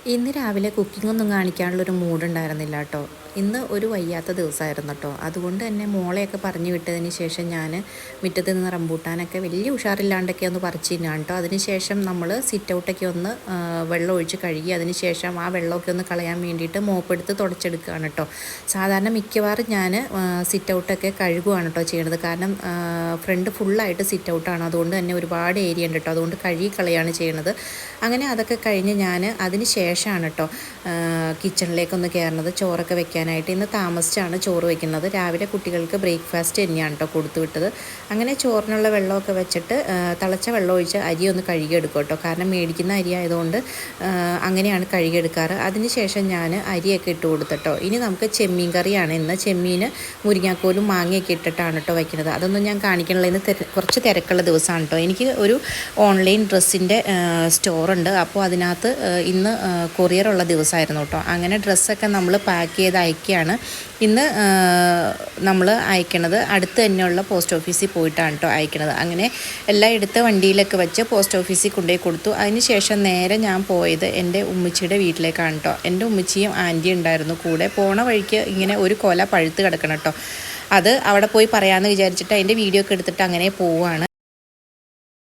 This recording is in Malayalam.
ഇന്ന് രാവിലെ കുക്കിങ്ങൊന്നും കാണിക്കാനുള്ളൊരു മൂഡുണ്ടായിരുന്നില്ല കേട്ടോ. ഇന്ന് ഒരു വയ്യാത്ത ദിവസമായിരുന്നു കേട്ടോ. അതുകൊണ്ട് തന്നെ മോളെയൊക്കെ പറഞ്ഞു വിട്ടതിന് ശേഷം ഞാൻ മുറ്റത്ത് നിന്ന് റംബൂട്ടാനൊക്കെ വലിയ ഉഷാറില്ലാണ്ടൊക്കെ ഒന്ന് പറിച്ചു തന്നെയാണ് കേട്ടോ. അതിനുശേഷം നമ്മൾ സിറ്റ് ഔട്ടൊക്കെ ഒന്ന് വെള്ളം ഒഴിച്ച് കഴുകി അതിന് ശേഷം ആ വെള്ളമൊക്കെ ഒന്ന് കളയാൻ വേണ്ടിയിട്ട് മോപ്പെടുത്ത് തുടച്ചെടുക്കുകയാണ് കേട്ടോ. സാധാരണ മിക്കവാറും ഞാൻ സിറ്റ് ഔട്ടൊക്കെ കഴുകുകയാണ് കേട്ടോ ചെയ്യണത്. കാരണം ഫ്രണ്ട് ഫുള്ളായിട്ട് സിറ്റ് ഔട്ടാണ്. അതുകൊണ്ട് തന്നെ ഒരുപാട് ഏരിയ ഉണ്ട് കേട്ടോ. അതുകൊണ്ട് കഴുകി കളയാണ് ചെയ്യണത്. അങ്ങനെ അതൊക്കെ കഴിഞ്ഞ് ഞാൻ അതിന് ശേഷമാണ് കേട്ടോ കിച്ചണിലേക്കൊന്ന് കയറുന്നത്, ചോറൊക്കെ വെക്കാനായിട്ട്. ഇന്ന് താമസിച്ചാണ് ചോറ് വെക്കുന്നത്. രാവിലെ കുട്ടികൾക്ക് ബ്രേക്ക്ഫാസ്റ്റ് തന്നെയാണ് കേട്ടോ കൊടുത്തു വിട്ടത്. അങ്ങനെ ചോറിനുള്ള വെള്ളമൊക്കെ വെച്ചിട്ട് തിളച്ച വെള്ളം ഒഴിച്ച് അരി ഒന്ന് കഴുകിയെടുക്കും കേട്ടോ. കാരണം മേടിക്കുന്ന അരി ആയതുകൊണ്ട് അങ്ങനെയാണ് കഴുകിയെടുക്കാറ്. അതിന് ശേഷം ഞാൻ അരിയൊക്കെ ഇട്ട് കൊടുത്തിട്ടോ. ഇനി നമുക്ക് ചെമ്മീൻ കറിയാണ്. ഇന്ന് ചെമ്മീൻ മുരിങ്ങാക്കോലും മാങ്ങയൊക്കെ ഇട്ടിട്ടാണ് കേട്ടോ വയ്ക്കുന്നത്. അതൊന്നും ഞാൻ കാണിക്കണില്ല. ഇന്ന് കുറച്ച് തിരക്കുള്ള ദിവസമാണ് കേട്ടോ. എനിക്ക് ഒരു ഓൺലൈൻ ഡ്രസ്സിൻ്റെ സ്റ്റോറുണ്ട്. അപ്പോൾ അതിനകത്ത് ഇന്ന് കൊറിയറുള്ള ദിവസമായിരുന്നു കേട്ടോ. അങ്ങനെ ഡ്രസ്സൊക്കെ നമ്മൾ പാക്ക് ചെയ്ത് അയക്കുകയാണ്. ഇന്ന് നമ്മൾ അയക്കണത് അടുത്ത് തന്നെയുള്ള പോസ്റ്റ് ഓഫീസിൽ പോയിട്ടാണ് കേട്ടോ അയക്കണത്. അങ്ങനെ എല്ലാം എടുത്ത് വണ്ടിയിലൊക്കെ വെച്ച് പോസ്റ്റ് ഓഫീസിൽ കൊണ്ടുപോയി കൊടുത്തു. അതിന് ശേഷം നേരെ ഞാൻ പോയത് എൻ്റെ ഉമ്മച്ചിയുടെ വീട്ടിലേക്കാണ് കേട്ടോ. എൻ്റെ ഉമ്മച്ചിയും ആൻറ്റിയും ഉണ്ടായിരുന്നു കൂടെ. പോണ വഴിക്ക് ഇങ്ങനെ ഒരു കൊല പഴുത്ത് കിടക്കണം കേട്ടോ. അത് അവിടെ പോയി പറയാമെന്ന് വിചാരിച്ചിട്ട് അതിൻ്റെ വീഡിയോ ഒക്കെ എടുത്തിട്ട് അങ്ങനെ പോവുകയാണ്.